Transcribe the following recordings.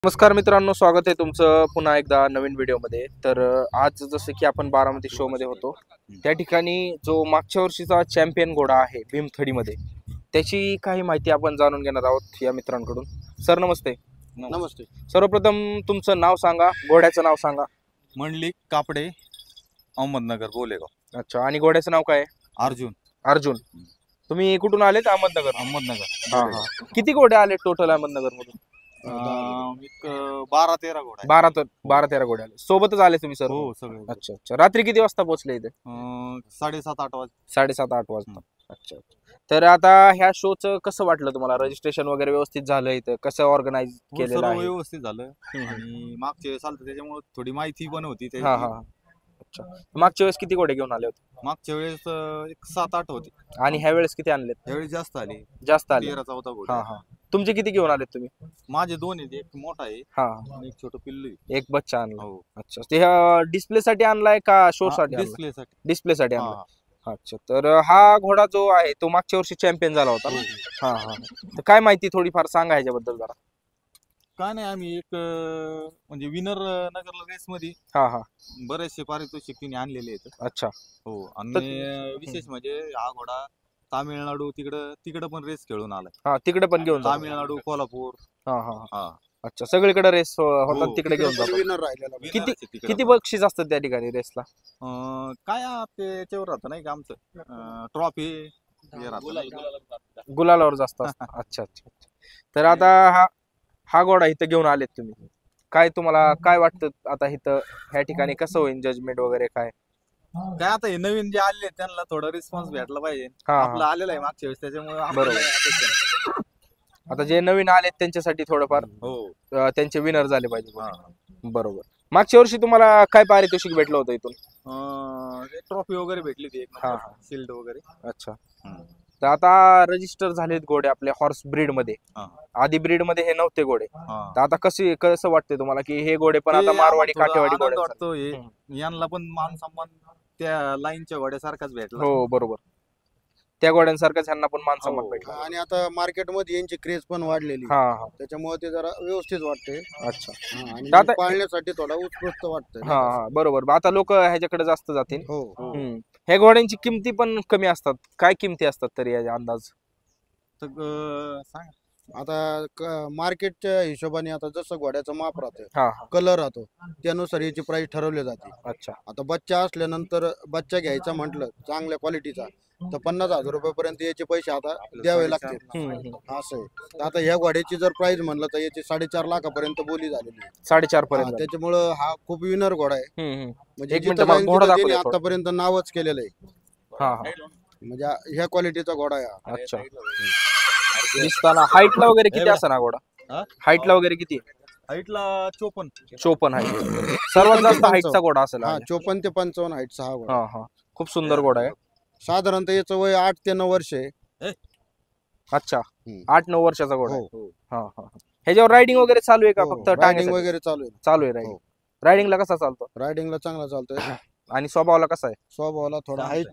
नमस्कार मित्रांनो, स्वागत आहे तुमचं पुन्हा एकदा नवीन व्हिडिओमध्ये. तर आज जसं की आपण बारामती शो मध्ये होतो, त्या ठिकाणी जो मागच्या वर्षीचा चॅम्पियन घोडा आहे भीमथडीमध्ये, त्याची काही माहिती आपण जाणून घेणार आहोत या मित्रांकडून. सर नमस्ते. नमस्ते. सर्वप्रथम तुमचं नाव सांगा, घोड्याचं नाव सांगा. मंडलिक कापडे, अहमदनगर, बोलेगाव. अच्छा, आणि घोड्याचं नाव काय आहे? अर्जुन. अर्जुन. तुम्ही कुठून आलेत? अहमदनगर. अहमदनगर. हा हा. किती घोडे आले टोटल अहमदनगर मधून? एक 12-13 घोडा आहे. 12-13 घोडे आले. सोबतच आले तुम्ही सर? हो, सगळे. अच्छा अच्छा. रात्री किती वाजता पोहोचले इथे? 7:30-8 वाजता. 7:30-8 वाजता. अच्छा. तर आता ह्या शोचं कसं वाटलं तुम्हाला? रजिस्ट्रेशन वगैरे व्यवस्थित झालं? इथं कसं ऑर्गनाइज केलेलं सर्व आहे? व्यवस्थित झालं आणि मागच्या वेळेस आलतं त्याच्यामुळे थोडी माहिती पण होती हा त्याची. हा. अच्छा. मागच्या वेळेस किती घोडे घेऊन आले होते? मागच्या वेळेस एक 7-8 होते. आणि ह्या वेळेस किती आणलेत? त्यावेळेस जास्त आले, जास्त आले. 13-14 घोडे. हा हा. तुमचे किती घेऊन आलेत तुम्ही? माझे 2 आहेत, एक मोठा आहे हा. आणि एक छोटं पिल्लू आहे. एक बच्चा आणला. हो. अच्छा. ते डिस्प्ले साठी आणलाय का शो साठी? डिस्प्ले साठी. डिस्प्ले साठी आणलाय. अच्छा. तर हा घोडा जो आहे तो मागच्या वर्षी चॅम्पियन झाला होता ना? हा हा. तर काय माहिती थोडीफार सांगा ह्याच्याबद्दल जरा. काय नाही, आम्ही एक म्हणजे विनर नगरला रेस मध्ये हा हा. बरेचसे पारितोषिक तिने आणलेले आहेत. अच्छा. हो, आणि विशेष म्हणजे हा घोडा तामिळनाडू तिकडं पण रेस खेळून आलाय. हा, तिकडे पण घेऊन जातो. तामिळनाडू, कोल्हापूर. हा हा. हा. अच्छा, सगळीकडे रेस होतात, हो, तिकडे घेऊन जातो. विनर राहिलेला. किती बक्षीस असतात त्या ठिकाणी रेसला? काय ते याच्यावर राहतं नाही का आमचं ट्रॉफी गुलालावर जास्त असतं. अच्छा अच्छा. तर आता हा घोडा इथं घेऊन आलेत तुम्ही, काय तुम्हाला काय वाटतं आता इथं ह्या ठिकाणी कसं होईल जजमेंट वगैरे काय? काय आता हे नवीन जे आले त्यांना थोडा रिस्पॉन्स भेटला पाहिजे. हा, हा. आपलं आलेला आहे मागच्या वेळेस, त्याच्यामुळे बरोबर. आपल्याला अपेक्षा नाही. आता जे नवीन आलेत त्यांच्यासाठी थोडंफार हो. त्यांचे विनर झाले पाहिजे. हा. बरोबर. मागच्या वर्षी तुम्हाला काय पारितोषिक भेटलं होतं इथून? ट्रॉफी वगैरे भेटली ती, एक हा, नंबर शिल्ड वगैरे. अच्छा. तर आता रजिस्टर झालेत घोडे आपल्या हॉर्स ब्रीड मध्ये. हा. आधी ब्रीड मध्ये हे नव्हते घोडे. हा. तर आता कसं वाटतंय तुम्हाला की हे घोडे पण ते आता मारवाडी आम्हाला थोडा काठेवाडी आनंद घोडे? वाटतो. हे यांना पण मान सन्मान त्या लाईनच्या घोड्यासारखाच भेटला. हो बरोबर. त्या घोड्यांसारखंच ह्यांना पण मान सन्मान हो. भेटला. आणि आता मार्केटमध्ये यांची क्रेज पण वाढलेली, हा हा. त्याच्यामुळे ते जरा व्यवस्थित वाटते. अच्छा. आणि आता- पाळण्यासाठी थोडा उत्कृष्ट वाटतंय. हा हा बरोबर. आता लोक ह्याच्याकडे जास्त जातील. हो. ह्या घोड्यांची किमती पण कमी असतात. काय किमती असतात तरी याचा अंदाज? तर सांग. आता मार्केटच्या हिशोबाने आता जसं घोड्याचं माप राहतं, हा हा. कलर राहतो, त्यानुसार याची प्राइस ठरवली जाते. अच्छा. आता बच्चा असल्यानंतर बच्चा घ्यायचा म्हटलं चांगल्या क्वालिटीचा तर 50,000 रुपयापर्यंत याचे पैसे आता द्यावे लागतील. असं आहे. तर आता ह्या घोड्याची जर प्राइस म्हणलं तर याची 4.5 लाखापर्यंत बोली झालेली आहे. 4.5 पर्यंत. त्याच्यामुळं हा खूप विनर घोडा आहे. म्हणजे एक जिथं मिनिट जाईल घोडा तिथं दाखवूया त्यांनी आतापर्यंत नावच केलेलं आहे. हा हा. म्हणजे ह्या क्वालिटीचा घोडा आहे हा. अच्छा. दिसताना हाईटला वगैरे किती असा ना घोडा? हाईटला वगैरे किती? हाईटला 54. 54 हाईट. सर्वात जास्त हाईटचा घोडा असेल. हा, 54 ते 55 हाईटचा हा घोडा. हा हा. खूप सुंदर घोडा आहे. साधारणतः याचं वय 8 ते 9 वर्ष आहे. अच्छा. 8-9 वर्षाचा घोडा आहे. हो. हा हा. ह्याच्यावर रायडिंग वगैरे चालू आहे का? फक्त रायडिंग टांगण्यासाठी? वगैरे चालू आहे. चालू आहे रायडिंग. रायडिंगला कसा चालतो? रायडिंगला चांगला चालतोय. आणि स्वभावाला कसा आहे? स्वभावाला थोडा हाईट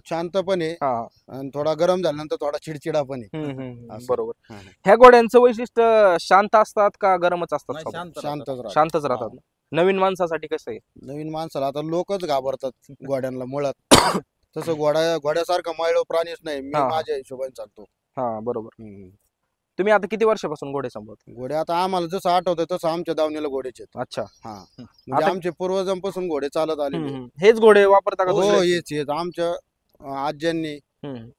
शांत पण आहे हा. आणि थोडा गरम झाल्यानंतर थोडा चिडचिडा पण आहे. असं. बरोबर. ह्या घोड्यांचं वैशिष्ट्य शांत असतात का गरमच असतात? नाही, स्वभाव? शांत राहतात. शांतच राहतात. नवीन माणसासाठी कसं आहे? नवीन माणसाला आता लोकच घाबरतात घोड्यांना मुळात. तसं घोड्यासारखा मायळो प्राणीच नाही. मी हा. माझ्या हिशोबाने चालतो. हा बरोबर. तुम्ही आता किती वर्षापासून घोडे सांभाळता? घोडे आता आम्हाला जसं आठवतं तसं आमच्या दावणीला घोडेचे आहेत. अच्छा. हा, म्हणजे आमचे पूर्वजांपासून घोडे चालत आलेले आहेत. हेच घोडे वापरता का हो, दुसरे? हेच आमच्या आज्यांनी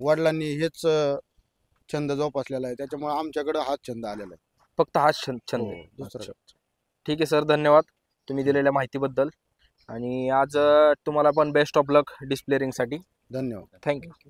वडिलांनी हेच छंद जोपासलेला आहे. त्याच्यामुळे आमच्याकडे हाच छंद आलेला आहे. फक्त हाच छंद आहे. दुसरं. ठीक आहे सर, धन्यवाद तुम्ही दिलेल्या माहितीबद्दल. आणि आज तुम्हाला पण best of luck display ring साठी. धन्यवाद. थँक्यू.